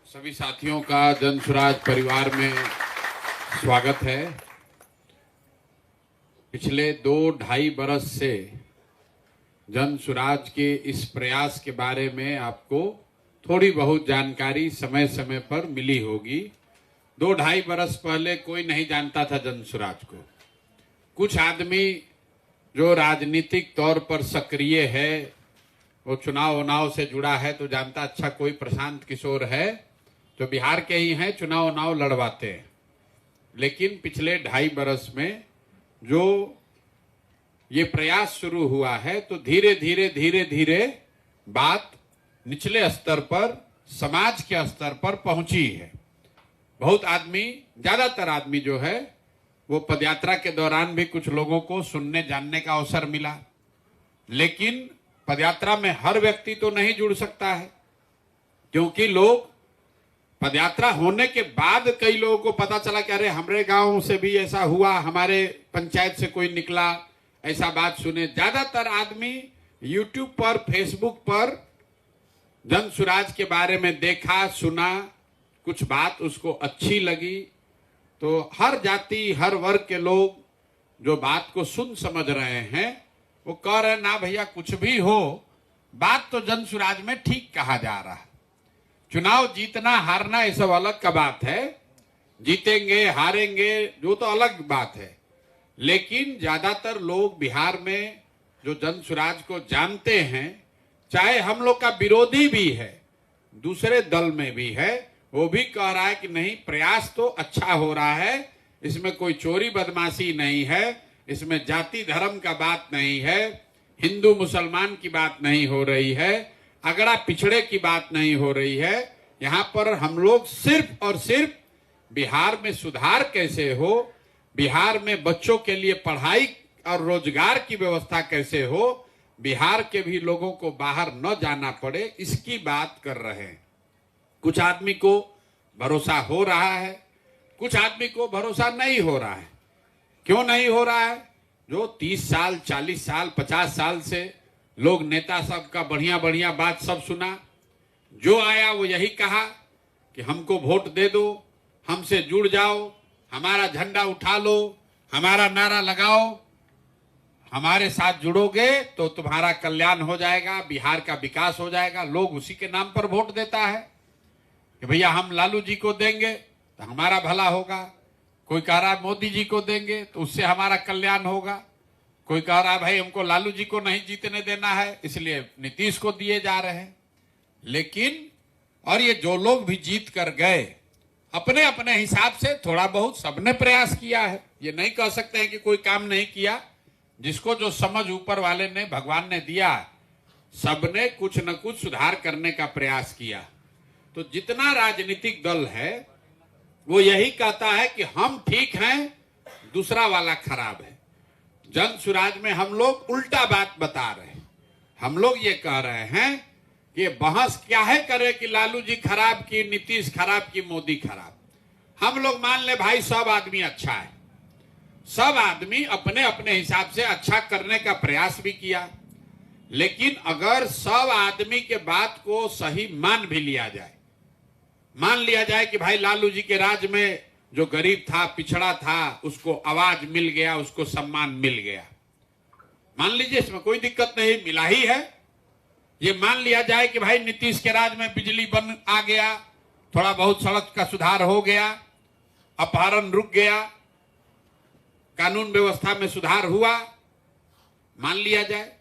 सभी साथियों का जन सुराज परिवार में स्वागत है। पिछले 2-2.5 बरस से जन सुराज के इस प्रयास के बारे में आपको थोड़ी बहुत जानकारी समय समय पर मिली होगी। 2-2.5 बरस पहले कोई नहीं जानता था जन सुराज को। कुछ आदमी जो राजनीतिक तौर पर सक्रिय है, वो चुनाव से जुड़ा है तो जानता, अच्छा कोई प्रशांत किशोर है तो बिहार के ही हैं, चुनाव लड़वाते हैं। लेकिन पिछले 2.5 बरस में जो ये प्रयास शुरू हुआ है तो धीरे धीरे बात निचले स्तर पर, समाज के स्तर पर पहुंची है। बहुत आदमी, ज्यादातर आदमी जो है वो पदयात्रा के दौरान भी कुछ लोगों को सुनने जानने का अवसर मिला। लेकिन पदयात्रा में हर व्यक्ति तो नहीं जुड़ सकता है, क्योंकि लोग पदयात्रा होने के बाद कई लोगों को पता चला कि अरे हमारे गांव से भी ऐसा हुआ, हमारे पंचायत से कोई निकला, ऐसा बात सुने। ज्यादातर आदमी YouTube पर, फेसबुक पर जन सुराज के बारे में देखा, सुना, कुछ बात उसको अच्छी लगी तो हर जाति हर वर्ग के लोग जो बात को सुन समझ रहे हैं वो कह रहे ना भैया कुछ भी हो, बात तो जन सुराज में ठीक कहा जा रहा है। चुनाव जीतना हारना ये सब अलग का बात है, जीतेंगे हारेंगे जो तो अलग बात है। लेकिन ज्यादातर लोग बिहार में जो जन सुराज को जानते हैं, चाहे हम लोग का विरोधी भी है, दूसरे दल में भी है, वो भी कह रहा है कि नहीं प्रयास तो अच्छा हो रहा है, इसमें कोई चोरी बदमाशी नहीं है, इसमें जाति धर्म का बात नहीं है, हिंदू मुसलमान की बात नहीं हो रही है, अगड़ा पिछड़े की बात नहीं हो रही है। यहाँ पर हम लोग सिर्फ और सिर्फ बिहार में सुधार कैसे हो, बिहार में बच्चों के लिए पढ़ाई और रोजगार की व्यवस्था कैसे हो, बिहार के भी लोगों को बाहर न जाना पड़े, इसकी बात कर रहे हैं। कुछ आदमी को भरोसा हो रहा है, कुछ आदमी को भरोसा नहीं हो रहा है। क्यों नहीं हो रहा है? जो 30 साल 40 साल 50 साल से लोग नेता सब का बढ़िया बात सब सुना, जो आया वो यही कहा कि हमको वोट दे दो, हमसे जुड़ जाओ, हमारा झंडा उठा लो, हमारा नारा लगाओ, हमारे साथ जुड़ोगे तो तुम्हारा कल्याण हो जाएगा, बिहार का विकास हो जाएगा। लोग उसी के नाम पर वोट देता है कि भैया हम लालू जी को देंगे तो हमारा भला होगा, कोई कह रहा है मोदी जी को देंगे तो उससे हमारा कल्याण होगा, कोई कह रहा है भाई हमको लालू जी को नहीं जीतने देना है इसलिए नीतीश को दिए जा रहे हैं। लेकिन और ये जो लोग भी जीत कर गए अपने अपने हिसाब से थोड़ा बहुत सबने प्रयास किया है, ये नहीं कह सकते हैं कि कोई काम नहीं किया। जिसको जो समझ ऊपर वाले ने, भगवान ने दिया, सबने कुछ न कुछ सुधार करने का प्रयास किया। तो जितना राजनीतिक दल है वो यही कहता है कि हम ठीक हैं, दूसरा वाला खराब है। जन सुराज में हम लोग उल्टा बात बता रहे हैं। हम लोग ये कह रहे हैं कि बहस क्या है करे कि लालू जी खराब की, नीतीश खराब की, मोदी खराब। हम लोग मान ले भाई सब आदमी अच्छा है, सब आदमी अपने अपने हिसाब से अच्छा करने का प्रयास भी किया। लेकिन अगर सब आदमी के बात को सही मान भी लिया जाए, मान लिया जाए कि भाई लालू जी के राज में जो गरीब था, पिछड़ा था, उसको आवाज मिल गया, उसको सम्मान मिल गया, मान लीजिए इसमें कोई दिक्कत नहीं, मिला ही है। ये मान लिया जाए कि भाई नीतीश के राज में बिजली बन आ गया, थोड़ा बहुत सड़क का सुधार हो गया, अपहरण रुक गया, कानून व्यवस्था में सुधार हुआ, मान लिया जाए।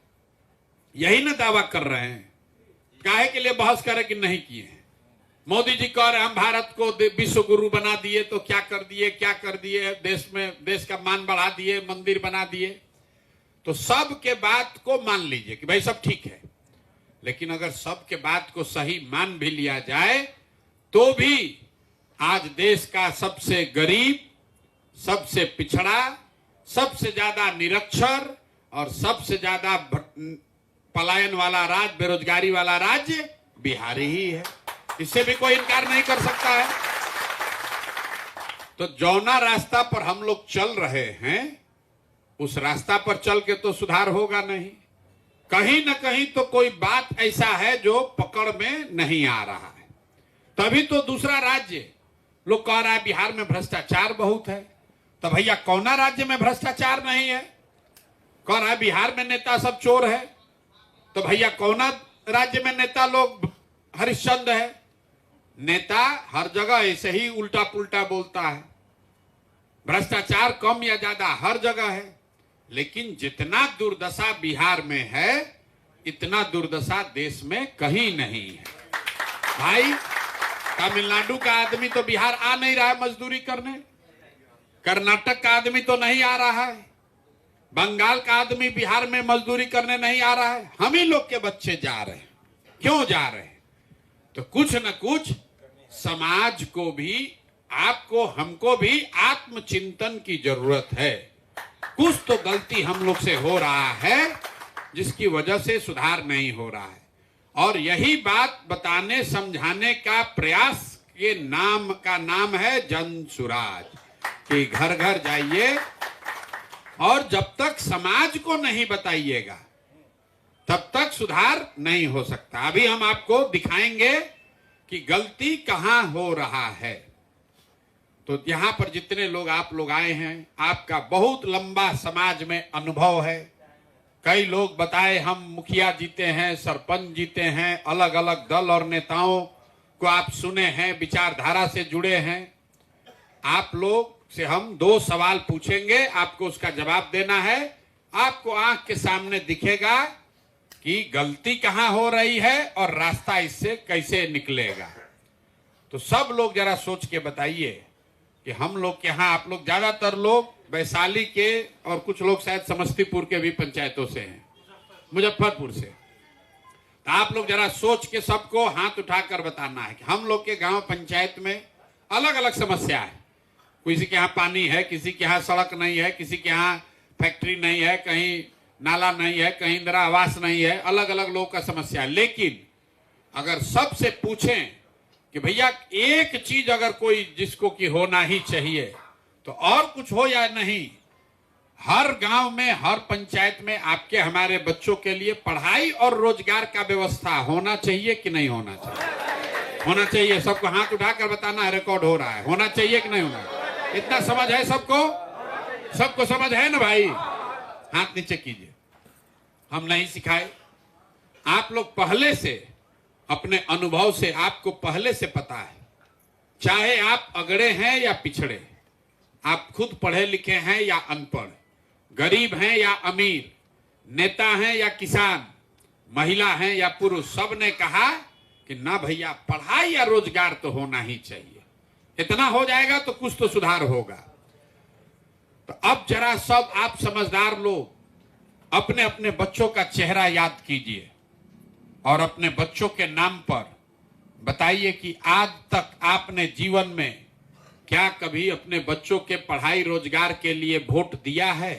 यही ना दावा कर रहे हैं। काहे के लिए बहस करे कि नहीं किए हैं? मोदी जी कह रहे हम भारत को विश्व गुरु बना दिए तो क्या कर दिए, देश में देश का मान बढ़ा दिए, मंदिर बना दिए। तो सब के बात को मान लीजिए कि भाई सब ठीक है, लेकिन अगर सब के बात को सही मान भी लिया जाए तो भी आज देश का सबसे गरीब, सबसे पिछड़ा, सबसे ज्यादा निरक्षर और सबसे ज्यादा पलायन वाला राज्य, बेरोजगारी वाला राज्य बिहार ही है। इससे भी कोई इनकार नहीं कर सकता है। तो जौना रास्ता पर हम लोग चल रहे हैं उस रास्ता पर चल के तो सुधार होगा नहीं। कहीं न कहीं तो कोई बात ऐसा है जो पकड़ में नहीं आ रहा है। तभी तो दूसरा राज्य लोग कह रहा है बिहार में भ्रष्टाचार बहुत है। तो भैया कौना राज्य में भ्रष्टाचार नहीं है? कह रहा है बिहार में नेता सब चोर है। तो भैया कौना राज्य में नेता लोग हरिश्चंद्र है? नेता हर जगह ऐसे ही उल्टा पुल्टा बोलता है। भ्रष्टाचार कम या ज्यादा हर जगह है, लेकिन जितना दुर्दशा बिहार में है इतना दुर्दशा देश में कहीं नहीं है। भाई तमिलनाडु का आदमी तो बिहार आ नहीं रहा है मजदूरी करने, कर्नाटक का आदमी तो नहीं आ रहा है, बंगाल का आदमी बिहार में मजदूरी करने नहीं आ रहा है, हम ही लोग के बच्चे जा रहे हैं। क्यों जा रहे हैं? तो कुछ न कुछ समाज को भी, आपको, हमको भी आत्मचिंतन की जरूरत है। कुछ तो गलती हम लोग से हो रहा है जिसकी वजह से सुधार नहीं हो रहा है, और यही बात बताने समझाने का प्रयास के नाम का नाम है जन सुराज, कि घर घर जाइए और जब तक समाज को नहीं बताइएगा तब तक सुधार नहीं हो सकता। अभी हम आपको दिखाएंगे कि गलती कहां हो रहा है। तो यहां पर जितने लोग आप लोग आए हैं, आपका बहुत लंबा समाज में अनुभव है। कई लोग बताए हम मुखिया जीते हैं, सरपंच जीते हैं, अलग अलग दल और नेताओं को आप सुने हैं, विचारधारा से जुड़े हैं। आप लोग से हम 2 सवाल पूछेंगे, आपको उसका जवाब देना है। आपको आंख के सामने दिखेगा कि गलती कहां हो रही है और रास्ता इससे कैसे निकलेगा। तो सब लोग जरा सोच के बताइए कि हम लोग के यहाँ, आप लोग ज्यादातर लोग वैशाली के और कुछ लोग शायद समस्तीपुर के भी पंचायतों से हैं, मुजफ्फरपुर से। तो आप लोग जरा सोच के सबको हाथ उठाकर बताना है कि हम लोग के गांव पंचायत में अलग अलग समस्या है। किसी के यहाँ पानी है, किसी के यहाँ सड़क नहीं है, किसी के यहाँ फैक्ट्री नहीं है, कहीं नाला नहीं है, कहीं इंदिरा आवास नहीं है, अलग अलग लोगों का समस्या है। लेकिन अगर सबसे पूछें कि भैया एक चीज अगर कोई जिसको कि होना ही चाहिए, तो और कुछ हो या नहीं, हर गांव में, हर पंचायत में आपके हमारे बच्चों के लिए पढ़ाई और रोजगार का व्यवस्था होना चाहिए कि नहीं होना चाहिए? होना चाहिए। सबको हाथ उठाकर बताना है, रिकॉर्ड हो रहा है। होना चाहिए कि नहीं होना? इतना समझ है सबको? सबको समझ है ना भाई? हाथ नीचे कीजिए। हम नहीं सिखाए, आप लोग पहले से, अपने अनुभव से आपको पहले से पता है। चाहे आप अगड़े हैं या पिछड़े, आप खुद पढ़े लिखे हैं या अनपढ़, गरीब हैं या अमीर, नेता हैं या किसान, महिला हैं या पुरुष, सब ने कहा कि ना भैया पढ़ाई या रोजगार तो होना ही चाहिए। इतना हो जाएगा तो कुछ तो सुधार होगा। तो अब जरा सब आप समझदार लोग अपने अपने बच्चों का चेहरा याद कीजिए और अपने बच्चों के नाम पर बताइए कि आज तक आपने जीवन में क्या कभी अपने बच्चों के पढ़ाई रोजगार के लिए वोट दिया है?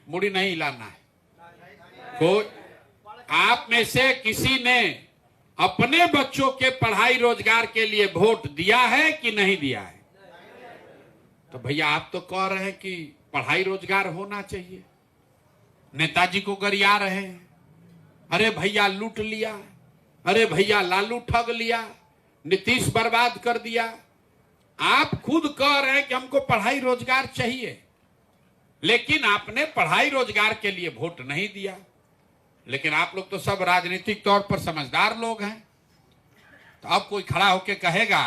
मुड़ी नहीं हिलाना है। कोई आप में से किसी ने अपने बच्चों के पढ़ाई रोजगार के लिए वोट दिया है कि नहीं दिया है? तो भैया आप तो कह रहे हैं कि पढ़ाई रोजगार होना चाहिए, नेताजी को गरिया रहे हैं, अरे भैया लूट लिया, अरे भैया लालू ठग लिया, नीतीश बर्बाद कर दिया। आप खुद कह रहे हैं कि हमको पढ़ाई रोजगार चाहिए, लेकिन आपने पढ़ाई रोजगार के लिए वोट नहीं दिया। लेकिन आप लोग तो सब राजनीतिक तौर पर समझदार लोग हैं। तो अब कोई खड़ा होकर कहेगा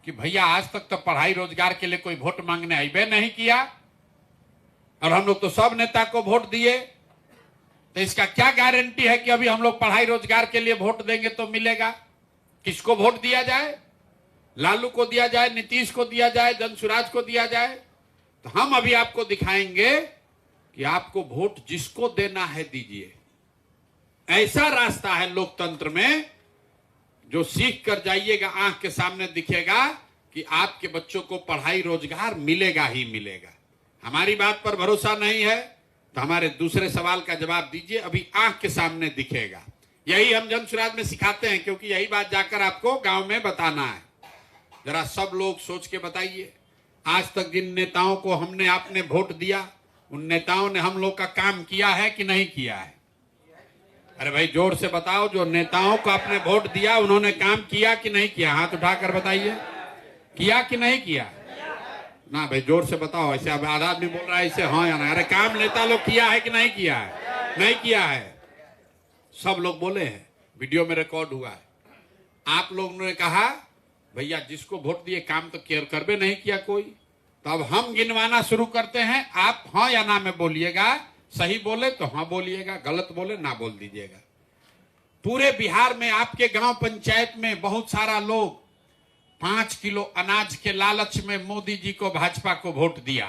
कि भैया आज तक तो पढ़ाई रोजगार के लिए कोई वोट मांगने आईबे नहीं किया और हम लोग तो सब नेता को वोट दिए, तो इसका क्या गारंटी है कि अभी हम लोग पढ़ाई रोजगार के लिए वोट देंगे तो मिलेगा? किसको वोट दिया जाए? लालू को दिया जाए, नीतीश को दिया जाए, जनसुराज को दिया जाए? तो हम अभी आपको दिखाएंगे कि आपको वोट जिसको देना है दीजिए। ऐसा रास्ता है लोकतंत्र में जो सीख कर जाइएगा, आंख के सामने दिखेगा कि आपके बच्चों को पढ़ाई रोजगार मिलेगा ही मिलेगा। हमारी बात पर भरोसा नहीं है तो हमारे दूसरे सवाल का जवाब दीजिए, अभी आंख के सामने दिखेगा। यही हम जनसुराज में सिखाते हैं, क्योंकि यही बात जाकर आपको गांव में बताना है। जरा सब लोग सोच के बताइए, आज तक जिन नेताओं को हमने आपने वोट दिया, उन नेताओं ने हम लोग का काम किया है कि नहीं किया है? अरे भाई जोर से बताओ, जो नेताओं को आपने वोट दिया उन्होंने काम किया कि नहीं किया? हाथ उठाकर बताइए, किया कि नहीं किया? ना भाई जोर से बताओ। ऐसे अब आधा आदमी बोल रहा है ऐसे हाँ या ना। अरे काम नेता लोग किया है कि नहीं किया है? नहीं किया है। सब लोग बोले हैं, वीडियो में रिकॉर्ड हुआ है। आप लोगों ने कहा भैया जिसको वोट दिए काम तो केयर करबे नहीं किया कोई। तो अब हम गिनवाना शुरू करते हैं, आप हाँ या ना में बोलिएगा। सही बोले तो हाँ बोलिएगा, गलत बोले ना बोल दीजिएगा। पूरे बिहार में आपके गांव पंचायत में बहुत सारा लोग 5 किलो अनाज के लालच में मोदी जी को, भाजपा को वोट दिया।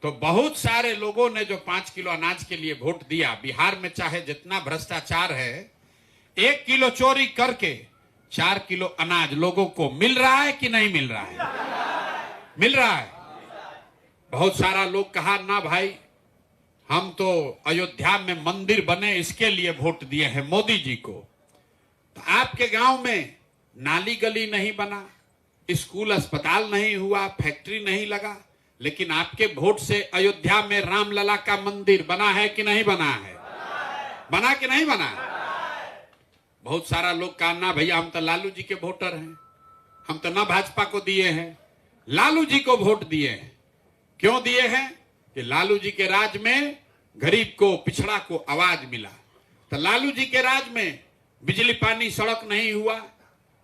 तो बहुत सारे लोगों ने जो 5 किलो अनाज के लिए वोट दिया, बिहार में चाहे जितना भ्रष्टाचार है, 1 किलो चोरी करके 4 किलो अनाज लोगों को मिल रहा है कि नहीं मिल रहा है? मिल रहा है। बहुत सारा लोग कहा ना भाई हम तो अयोध्या में मंदिर बने इसके लिए वोट दिए हैं मोदी जी को। तो आपके गांव में नाली गली नहीं बना, स्कूल अस्पताल नहीं हुआ, फैक्ट्री नहीं लगा, लेकिन आपके वोट से अयोध्या में रामलला का मंदिर बना है कि नहीं बना है? बना कि नहीं बना? बहुत सारा लोग कहा ना भैया हम तो लालू जी के वोटर हैं, हम तो ना भाजपा को दिए हैं, लालू जी को वोट दिए हैं। क्यों दिए हैं? कि लालू जी के राज में गरीब को, पिछड़ा को आवाज मिला। तो लालू जी के राज में बिजली पानी सड़क नहीं हुआ,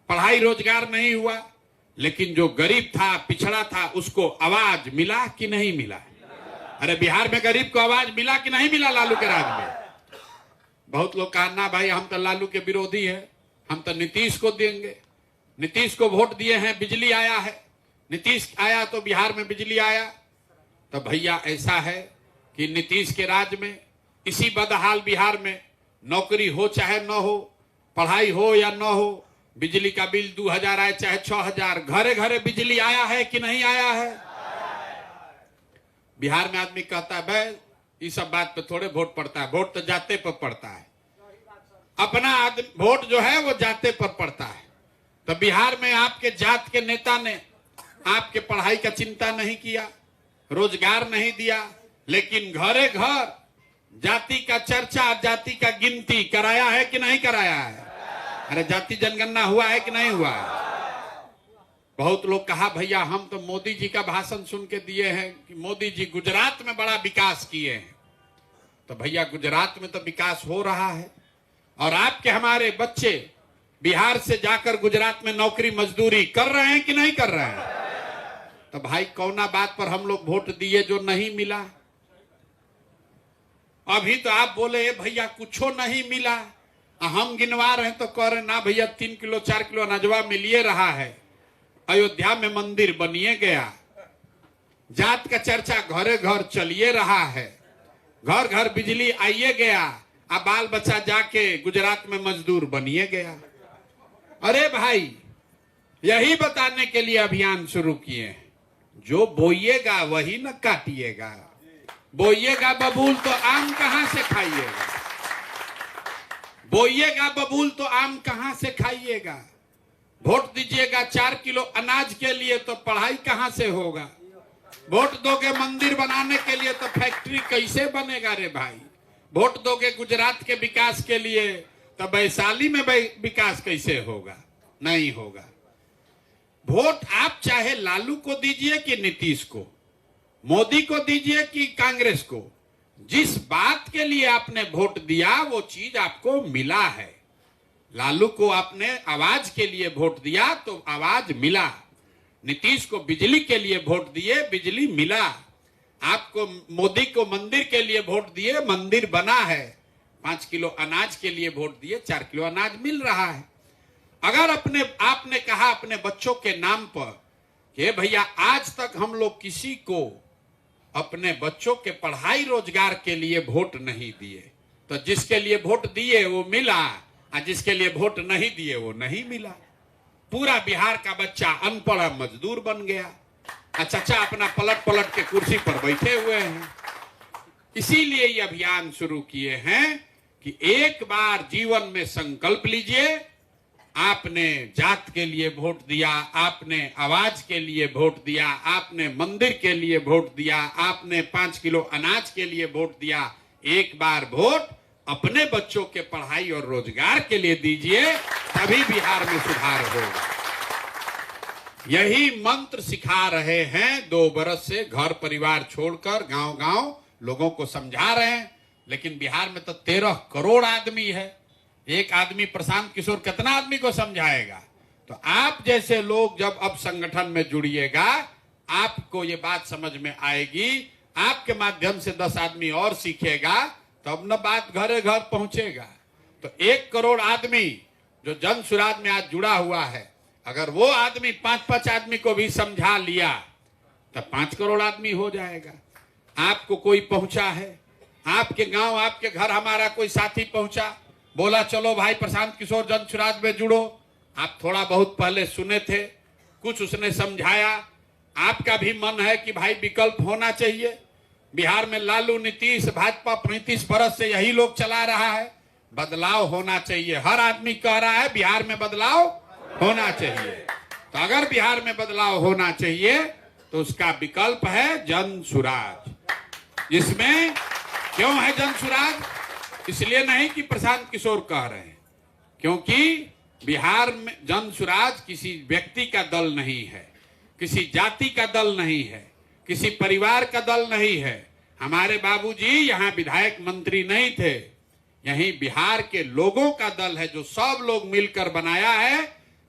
पढ़ाई रोजगार नहीं हुआ, लेकिन जो गरीब था, पिछड़ा था, उसको आवाज मिला कि नहीं मिला? अरे बिहार में गरीब को आवाज मिला कि नहीं मिला लालू के राज में? बहुत लोग कहा ना भाई हम तो लालू के विरोधी है, हम तो नीतीश को देंगे, नीतीश को वोट दिए हैं, बिजली आया है, नीतीश आया तो बिहार में बिजली आया। तो भैया ऐसा है कि नीतीश के राज में इसी बदहाल बिहार में नौकरी हो चाहे न हो, पढ़ाई हो या न हो, बिजली का बिल 2000 आए चाहे 6000, घरे घरे बिजली आया है कि नहीं आया है? बिहार में आदमी कहता है भाई इस सब बात पे थोड़े वोट पड़ता है, वोट तो जाते पर पड़ता है। अपना वोट जो है वो जाते पर पड़ता है। तो बिहार में आपके जात के नेता ने आपके पढ़ाई का चिंता नहीं किया, रोजगार नहीं दिया, लेकिन घरे घर जाति का चर्चा, जाति का गिनती कराया है कि नहीं कराया है? अरे जाति जनगणना हुआ है कि नहीं हुआ है? बहुत लोग कहा भैया हम तो मोदी जी का भाषण सुन के दिए हैं कि मोदी जी गुजरात में बड़ा विकास किए हैं। तो भैया गुजरात में तो विकास हो रहा है, और आपके हमारे बच्चे बिहार से जाकर गुजरात में नौकरी मजदूरी कर रहे हैं कि नहीं कर रहे हैं? तो भाई कौना बात पर हम लोग वोट दिए जो नहीं मिला? अभी तो आप बोले भैया कुछो नहीं मिला, हम गिनवा रहे हैं तो कह रहे ना भैया 3 किलो 4 किलो अनाजवा मिलिए रहा है, अयोध्या में मंदिर बनिए गया, जात का चर्चा घरे घर चलिए रहा है, घर घर बिजली आइए गया, अब बाल बच्चा जाके गुजरात में मजदूर बनिए गया। अरे भाई यही बताने के लिए अभियान शुरू किए हैं, जो बोइएगा वही न काटिएगा, बोइएगा बबूल तो आम कहां से खाइएगा, बोइएगा बबूल तो आम कहां से खाइएगा। वोट दीजिएगा 4 किलो अनाज के लिए तो पढ़ाई कहां से होगा? वोट दोगे मंदिर बनाने के लिए तो फैक्ट्री कैसे बनेगा रे भाई? वोट दोगे गुजरात के विकास के लिए तो वैशाली में विकास कैसे होगा? नहीं होगा। वोट आप चाहे लालू को दीजिए कि नीतीश को, मोदी को दीजिए कि कांग्रेस को, जिस बात के लिए आपने वोट दिया वो चीज आपको मिला है। लालू को आपने आवाज के लिए वोट दिया तो आवाज मिला, नीतीश को बिजली के लिए वोट दिए, बिजली मिला, आपको मोदी को मंदिर के लिए वोट दिए, मंदिर बना है, 5 किलो अनाज के लिए वोट दिए, 4 किलो अनाज मिल रहा है। अगर आपने कहा अपने बच्चों के नाम पर कि भैया आज तक हम लोग किसी को अपने बच्चों के पढ़ाई रोजगार के लिए वोट नहीं दिए, तो जिसके लिए वोट दिए वो मिला, और जिसके लिए वोट नहीं दिए वो नहीं मिला। पूरा बिहार का बच्चा अनपढ़ मजदूर बन गया, चाचा अपना पलट पलट के कुर्सी पर बैठे हुए हैं। इसीलिए ये अभियान शुरू किए हैं कि एक बार जीवन में संकल्प लीजिए, आपने जात के लिए वोट दिया, आपने आवाज के लिए वोट दिया, आपने मंदिर के लिए वोट दिया, आपने 5 किलो अनाज के लिए वोट दिया, एक बार वोट अपने बच्चों के पढ़ाई और रोजगार के लिए दीजिए, तभी बिहार में सुधार होगा। यही मंत्र सिखा रहे हैं 2 बरस से, घर परिवार छोड़कर गांव-गांव लोगों को समझा रहे हैं। लेकिन बिहार में तो 13 करोड़ आदमी है, एक आदमी प्रशांत किशोर कितना आदमी को समझाएगा? तो आप जैसे लोग जब अब संगठन में जुड़िएगा, आपको ये बात समझ में आएगी, आपके माध्यम से 10 आदमी और सीखेगा, तब न बात घरे घर पहुंचेगा। तो 1 करोड़ आदमी जो जन सुराज में आज जुड़ा हुआ है, अगर वो आदमी 5-5 आदमी को भी समझा लिया तब 5 करोड़ आदमी हो जाएगा। आपको कोई पहुंचा है, आपके गांव, आपके घर हमारा कोई साथी पहुंचा, बोला चलो भाई प्रशांत किशोर जन सुराज में जुड़ो। आप थोड़ा बहुत पहले सुने थे, कुछ उसने समझाया, आपका भी मन है कि भाई विकल्प होना चाहिए। बिहार में लालू, नीतीश, भाजपा 35 बरस से यही लोग चला रहा है, बदलाव होना चाहिए। हर आदमी कह रहा है बिहार में बदलाव होना चाहिए। तो अगर बिहार में बदलाव होना चाहिए तो उसका विकल्प है जन सुराज। इसमें क्यों है जन सुराज? इसलिए नहीं कि प्रशांत किशोर कह रहे हैं, क्योंकि बिहार में जन सुराज किसी व्यक्ति का दल नहीं है, किसी जाति का दल नहीं है, किसी परिवार का दल नहीं है। हमारे बाबूजी यहाँ विधायक मंत्री नहीं थे, यही बिहार के लोगों का दल है, जो सब लोग मिलकर बनाया है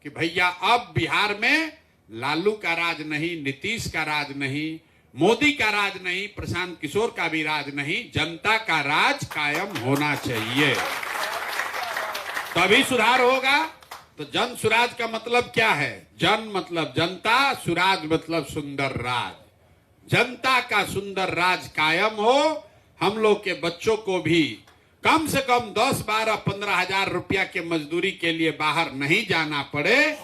कि भैया अब बिहार में लालू का राज नहीं, नीतीश का राज नहीं, मोदी का राज नहीं, प्रशांत किशोर का भी राज नहीं, जनता का राज कायम होना चाहिए, तभी सुधार होगा। तो जन सुराज का मतलब क्या है? जन मतलब जनता, सुराज मतलब सुंदर राज। जनता का सुंदर राज कायम हो, हम लोग के बच्चों को भी कम से कम 10, 12, 15 हजार रुपया के मजदूरी के लिए बाहर नहीं जाना पड़े,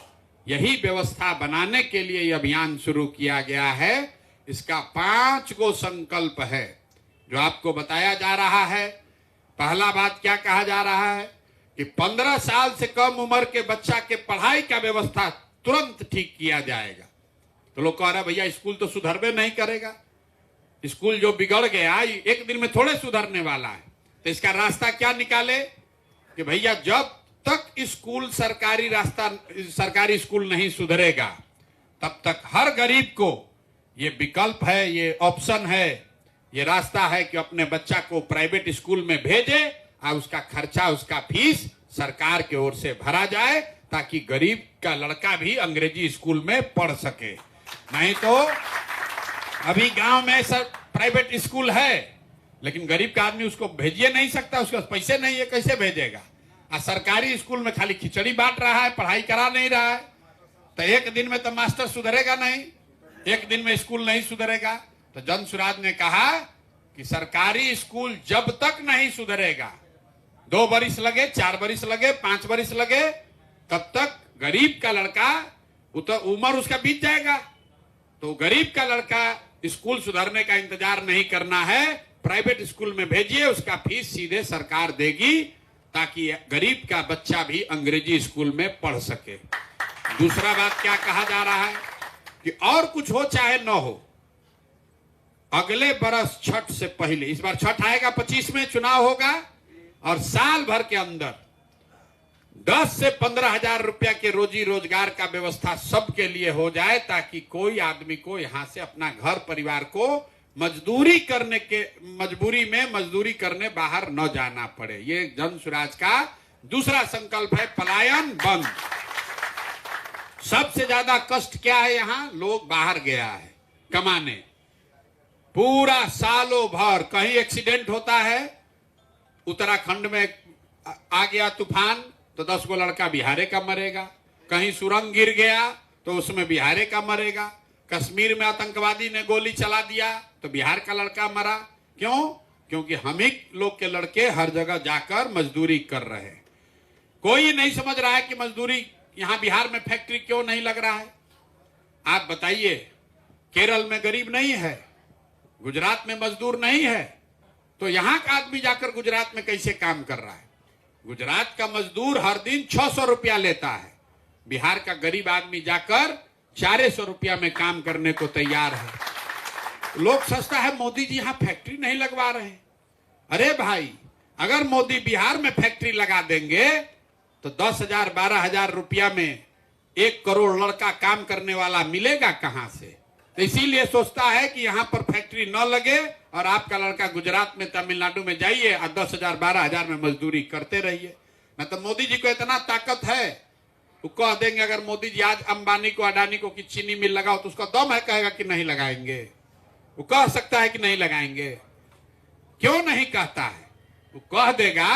यही व्यवस्था बनाने के लिए यह अभियान शुरू किया गया है। इसका 5 गो संकल्प है जो आपको बताया जा रहा है। पहला बात क्या कहा जा रहा है कि 15 साल से कम उम्र के बच्चा के पढ़ाई का व्यवस्था तुरंत ठीक किया जाएगा। तो लोग कह रहे हैं भैया स्कूल तो सुधरबे नहीं करेगा, स्कूल जो बिगड़ गया एक दिन में थोड़े सुधरने वाला है। तो इसका रास्ता क्या निकाले कि भैया जब तक स्कूल सरकारी स्कूल नहीं सुधरेगा, तब तक हर गरीब को ये विकल्प है, ये ऑप्शन है, ये रास्ता है कि अपने बच्चा को प्राइवेट स्कूल में भेजे और उसका खर्चा, उसका फीस सरकार की ओर से भरा जाए, ताकि गरीब का लड़का भी अंग्रेजी स्कूल में पढ़ सके। नहीं तो अभी गांव में सब प्राइवेट स्कूल है, लेकिन गरीब का आदमी उसको भेजिए नहीं सकता, उसके पास पैसे नहीं है, कैसे भेजेगा? और सरकारी स्कूल में खाली खिचड़ी बांट रहा है, पढ़ाई करा नहीं रहा है। तो एक दिन में तो मास्टर सुधरेगा नहीं, एक दिन में स्कूल नहीं सुधरेगा। तो जन सुराज ने कहा कि सरकारी स्कूल जब तक नहीं सुधरेगा, 2 बरिस लगे, 4 बरिस लगे, 5 बरिस लगे, तब तक गरीब का लड़का उम्र उसका बीत जाएगा। तो गरीब का लड़का स्कूल सुधरने का इंतजार नहीं करना है, प्राइवेट स्कूल में भेजिए, उसका फीस सीधे सरकार देगी, ताकि गरीब का बच्चा भी अंग्रेजी स्कूल में पढ़ सके। दूसरा बात क्या कहा जा रहा है कि और कुछ हो चाहे न हो, अगले बरस छठ से पहले, इस बार छठ आएगा 25 में, चुनाव होगा, और साल भर के अंदर 10 से 15 हजार रुपया के रोजी रोजगार का व्यवस्था सबके लिए हो जाए, ताकि कोई आदमी को यहां से अपना घर परिवार को मजदूरी करने बाहर न जाना पड़े। ये जन सुराज का दूसरा संकल्प है, पलायन बंद। सबसे ज्यादा कष्ट क्या है? यहां लोग बाहर गया है कमाने, पूरा सालों भर कहीं एक्सीडेंट होता है, उत्तराखंड में आ गया तूफान तो 10 गो लड़का बिहारे का मरेगा, कहीं सुरंग गिर गया तो उसमें बिहारे का मरेगा, कश्मीर में आतंकवादी ने गोली चला दिया तो बिहार का लड़का मरा। क्यों? क्योंकि हम ही लोग के लड़के हर जगह जाकर मजदूरी कर रहे हैं। कोई नहीं समझ रहा है कि मजदूरी यहां बिहार में फैक्ट्री क्यों नहीं लग रहा है। आप बताइए, केरल में गरीब नहीं है, गुजरात में मजदूर नहीं है, तो यहां का आदमी जाकर गुजरात में कैसे काम कर रहा है? गुजरात का मजदूर हर दिन 600 रुपया लेता है, बिहार का गरीब आदमी जाकर 400 रुपया में काम करने को तैयार है। लोग सोचता है मोदी जी यहां फैक्ट्री नहीं लगवा रहे हैं। अरे भाई, अगर मोदी बिहार में फैक्ट्री लगा देंगे तो 10,000 12,000 रुपया में 1 करोड़ लड़का काम करने वाला मिलेगा कहां से? तो इसीलिए सोचता है कि यहां पर फैक्ट्री न लगे और आपका लड़का गुजरात में, तमिलनाडु में जाइए और 10,000 12,000 में मजदूरी करते रहिए। मैं तो मोदी जी को इतना ताकत है, वो कह देंगे अगर मोदी जी आज अंबानी को, अडानी को की चीनी मिल लगाओ तो उसका दम है, कहेगा कि नहीं लगाएंगे। वो कह सकता है कि नहीं लगाएंगे, क्यों नहीं कहता है? वो कह देगा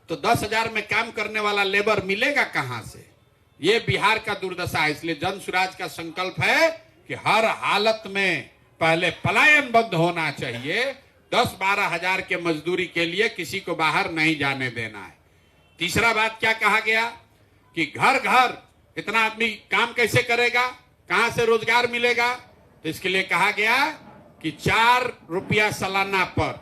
तो 10,000 में काम करने वाला लेबर मिलेगा कहां से? ये बिहार का दुर्दशा है। इसलिए जन स्वराज का संकल्प है कि हर हालत में पहले पलायन बंद होना चाहिए। 10-12 हजार के मजदूरी के लिए किसी को बाहर नहीं जाने देना है। तीसरा बात क्या कहा गया कि घर घर इतना आदमी काम कैसे करेगा, कहां से रोजगार मिलेगा? तो इसके लिए कहा गया कि 4 रुपया सालाना पर,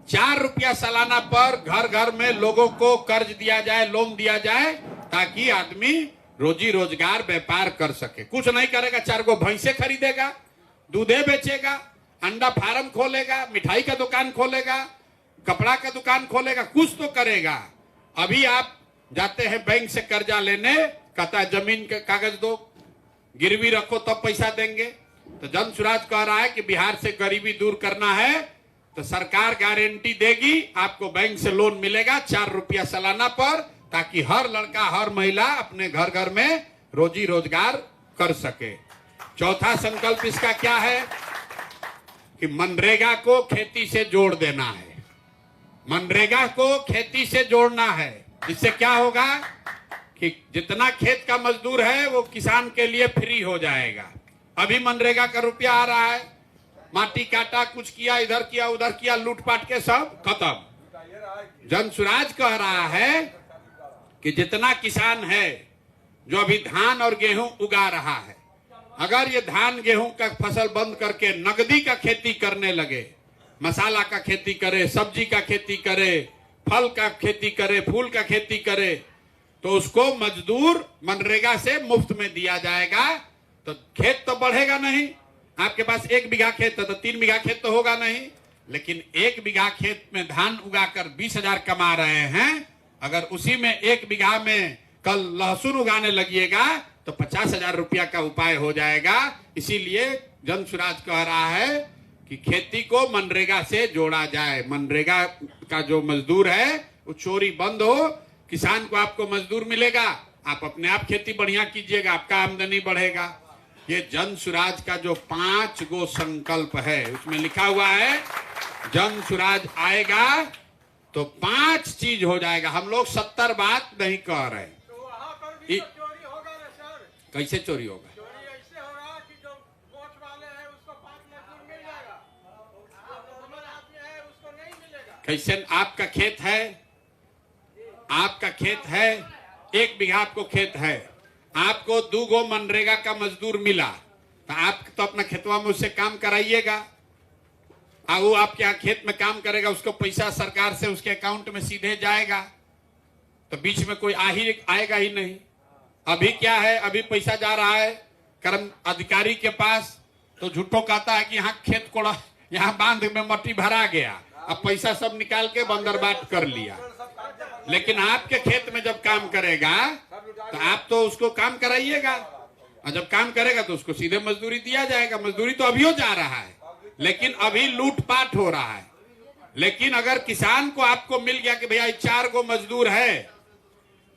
4 रुपया सालाना पर घर घर में लोगों को कर्ज दिया जाए, लोन दिया जाए, ताकि आदमी रोजी रोजगार व्यापार कर सके। कुछ नहीं करेगा, 4 गो भैंसे खरीदेगा, दूधे बेचेगा, अंडा फार्म खोलेगा, मिठाई का दुकान खोलेगा, कपड़ा का दुकान खोलेगा, कुछ तो करेगा। अभी आप जाते हैं बैंक से कर्जा लेने, कहता है जमीन के कागज दो, गिरवी रखो तब पैसा देंगे। तो जन स्वराज कह रहा है कि बिहार से गरीबी दूर करना है तो सरकार गारंटी देगी, आपको बैंक से लोन मिलेगा 4 रुपया सालाना पर, ताकि हर लड़का हर महिला अपने घर घर में रोजी रोजगार कर सके। चौथा संकल्प इसका क्या है कि मनरेगा को खेती से जोड़ देना है। मनरेगा को खेती से जोड़ना है। इससे क्या होगा कि जितना खेत का मजदूर है वो किसान के लिए फ्री हो जाएगा। अभी मनरेगा का रुपया आ रहा है, माटी काटा, कुछ किया, इधर किया उधर किया, लूटपाट के सब खत्म। जन स्वराज कह रहा है कि जितना किसान है जो अभी धान और गेहूं उगा रहा है, अगर ये धान गेहूं का फसल बंद करके नगदी का खेती करने लगे, मसाला का खेती करे, सब्जी का खेती करे, फल का खेती करे, फूल का खेती करे, तो उसको मजदूर मनरेगा से मुफ्त में दिया जाएगा। तो खेत तो बढ़ेगा नहीं, आपके पास 1 बीघा खेत है तो 3 बीघा खेत तो होगा नहीं, लेकिन 1 बीघा खेत में धान उगाकर 20,000 कमा रहे हैं, अगर उसी में 1 बीघा में कल लहसुन उगाने लगिएगा तो 50,000 रुपया का उपाय हो जाएगा। इसीलिए जन स्वराज कह रहा है कि खेती को मनरेगा से जोड़ा जाए। मनरेगा का जो मजदूर है वो चोरी बंद हो, किसान को आपको मजदूर मिलेगा, आप अपने आप खेती बढ़िया कीजिएगा, आपका आमदनी बढ़ेगा। ये जन स्वराज का जो 5 गो संकल्प है उसमें लिखा हुआ है जन स्वराज आएगा तो 5 चीज हो जाएगा। हम लोग 70 बात नहीं कह रहे। तो वहाँ पर भी तो चोरी होगा ना सर? कैसे चोरी होगा? चोरी ऐसे होगा कि जो वोट वाले हैं उसको 5 मजदूर मिल जाएगा, जो नॉर्मल आदमी है उसको नहीं मिलेगा। कैसे? आपका खेत है, आपका खेत है, 1 बीघा आपको खेत है, आपको 2 गो मनरेगा का मजदूर मिला, तो आप तो अपना खेतवा में उससे काम कराइएगा। वो आपके यहाँ खेत में काम करेगा, उसको पैसा सरकार से उसके अकाउंट में सीधे जाएगा, तो बीच में कोई आएगा ही नहीं। अभी क्या है, अभी पैसा जा रहा है कर्म अधिकारी के पास, तो झूठो कहता है कि यहाँ खेत कोड़ा, यहाँ बांध में मट्टी भरा गया, अब पैसा सब निकाल के बंदरबाट कर लिया। लेकिन आपके खेत में जब काम करेगा तो आप तो उसको काम कराइएगा, और जब काम करेगा तो उसको सीधे मजदूरी दिया जाएगा। मजदूरी तो अभी हो जा रहा है, लेकिन अभी लूटपाट हो रहा है। लेकिन अगर किसान को आपको मिल गया कि भैया 4 गो मजदूर है,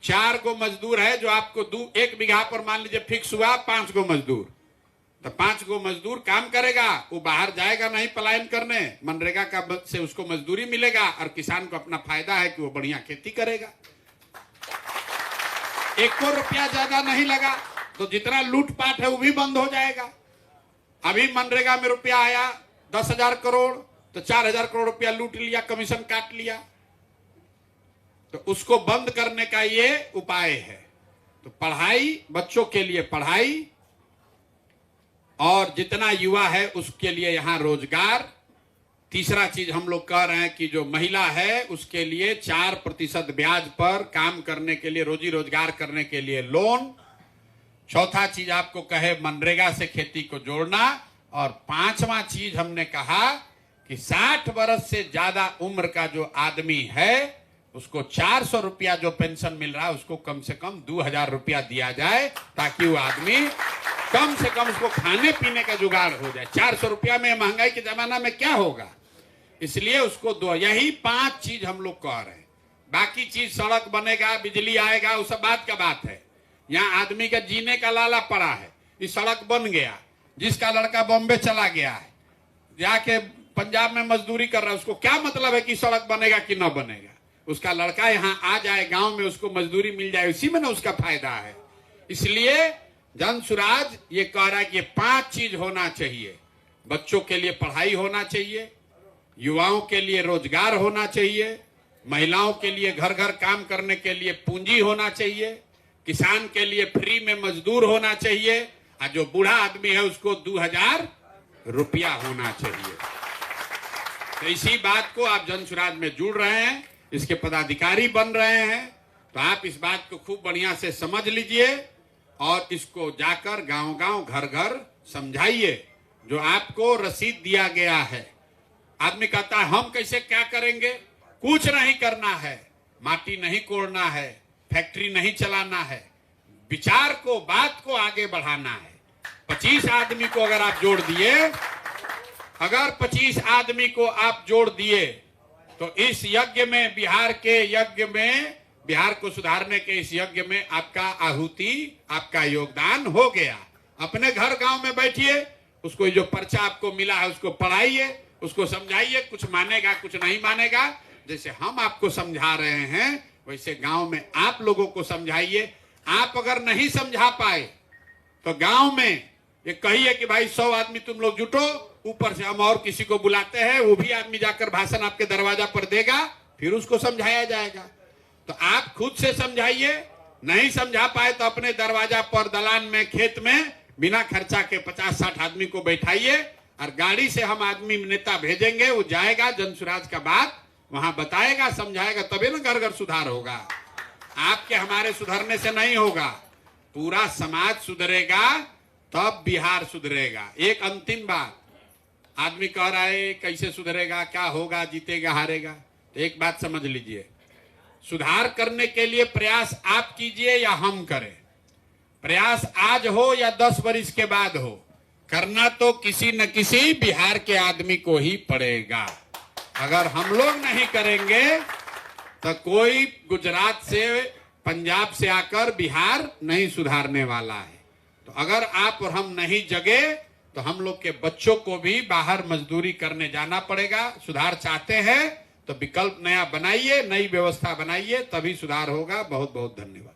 4 गो मजदूर है जो आपको 1 बीघा पर मान लीजिए फिक्स हुआ 5 गो मजदूर, तो 5 गो मजदूर काम करेगा, वो बाहर जाएगा नहीं पलायन करने, मनरेगा का से उसको मजदूरी मिलेगा, और किसान को अपना फायदा है कि वो बढ़िया खेती करेगा। 1 रुपया ज्यादा नहीं लगा, तो जितना लूटपाट है वो भी बंद हो जाएगा। अभी मनरेगा में रुपया आया 10,000 करोड़, तो 4,000 करोड़ रुपया लूट लिया, कमीशन काट लिया, तो उसको बंद करने का ये उपाय है। तो पढ़ाई, बच्चों के लिए पढ़ाई, और जितना युवा है उसके लिए यहां रोजगार। तीसरा चीज हम लोग कह रहे हैं कि जो महिला है उसके लिए 4% ब्याज पर काम करने के लिए, रोजी रोजगार करने के लिए लोन। चौथा चीज आपको कहे मनरेगा से खेती को जोड़ना, और 5वां चीज हमने कहा कि 60 वर्ष से ज्यादा उम्र का जो आदमी है उसको 400 रुपया जो पेंशन मिल रहा है उसको कम से कम 2000 रुपया दिया जाए, ताकि वो आदमी कम से कम उसको खाने पीने का जुगाड़ हो जाए। 400 रुपया में महंगाई के जमाना में क्या होगा, इसलिए उसको दो। यही 5 चीज हम लोग कह रहे हैं। बाकी चीज सड़क बनेगा, बिजली आएगा, वो सब बात का बात है। यहाँ आदमी का जीने का लाला पड़ा है, इस सड़क बन गया। जिसका लड़का बॉम्बे चला गया है, जाके पंजाब में मजदूरी कर रहा है, उसको क्या मतलब है कि सड़क बनेगा कि न बनेगा। उसका लड़का यहाँ आ जाए गांव में, उसको मजदूरी मिल जाए, इसी में ना उसका फायदा है। इसलिए जन सुराज ये कह रहा है कि 5 चीज होना चाहिए। बच्चों के लिए पढ़ाई होना चाहिए, युवाओं के लिए रोजगार होना चाहिए, महिलाओं के लिए घर घर काम करने के लिए पूंजी होना चाहिए, किसान के लिए फ्री में मजदूर होना चाहिए, और जो बूढ़ा आदमी है उसको 2000 रुपया होना चाहिए। तो इसी बात को आप जन सुराज में जुड़ रहे हैं, इसके पदाधिकारी बन रहे हैं, तो आप इस बात को खूब बढ़िया से समझ लीजिए और इसको जाकर गांव गांव घर घर समझाइए। जो आपको रसीद दिया गया है, आदमी कहता है हम कैसे क्या करेंगे, कुछ नहीं करना है, माटी नहीं कोड़ना है, फैक्ट्री नहीं चलाना है, विचार को, बात को आगे बढ़ाना है। 25 आदमी को अगर आप जोड़ दिए, अगर 25 आदमी को आप जोड़ दिए तो इस यज्ञ में, बिहार के यज्ञ में, बिहार को सुधारने के इस यज्ञ में आपका आहुति, आपका योगदान हो गया। अपने घर गांव में बैठिए, उसको जो पर्चा आपको मिला है उसको पढ़ाइए, उसको समझाइए, कुछ मानेगा कुछ नहीं मानेगा। जैसे हम आपको समझा रहे हैं वैसे गांव में आप लोगों को समझाइए। आप अगर नहीं समझा पाए तो गांव में ये कहिए कि भाई 100 आदमी तुम लोग जुटो, ऊपर से हम और किसी को बुलाते हैं, वो भी आदमी जाकर भाषण आपके दरवाजा पर देगा, फिर उसको समझाया जाएगा। तो आप खुद से समझाइए, नहीं समझा पाए तो अपने दरवाजा पर, दलान में, खेत में बिना खर्चा के 50-60 आदमी को बैठाइए और गाड़ी से हम आदमी नेता भेजेंगे, वो जाएगा, जन सुराज का बात वहां बताएगा, समझाएगा, तभी ना घर घर सुधार होगा। आपके हमारे सुधरने से नहीं होगा, पूरा समाज सुधरेगा तब बिहार सुधरेगा। एक अंतिम बात, आदमी कह रहा है कैसे सुधरेगा, क्या होगा, जीतेगा हारेगा, तो एक बात समझ लीजिए, सुधार करने के लिए प्रयास आप कीजिए या हम करें, प्रयास आज हो या 10 वर्ष के बाद हो, करना तो किसी न किसी बिहार के आदमी को ही पड़ेगा। अगर हम लोग नहीं करेंगे तो कोई गुजरात से, पंजाब से आकर बिहार नहीं सुधारने वाला है। तो अगर आप और हम नहीं जगे तो हम लोग के बच्चों को भी बाहर मजदूरी करने जाना पड़ेगा। सुधार चाहते हैं तो विकल्प नया बनाइए, नई व्यवस्था बनाइए, तभी सुधार होगा। बहुत बहुत धन्यवाद।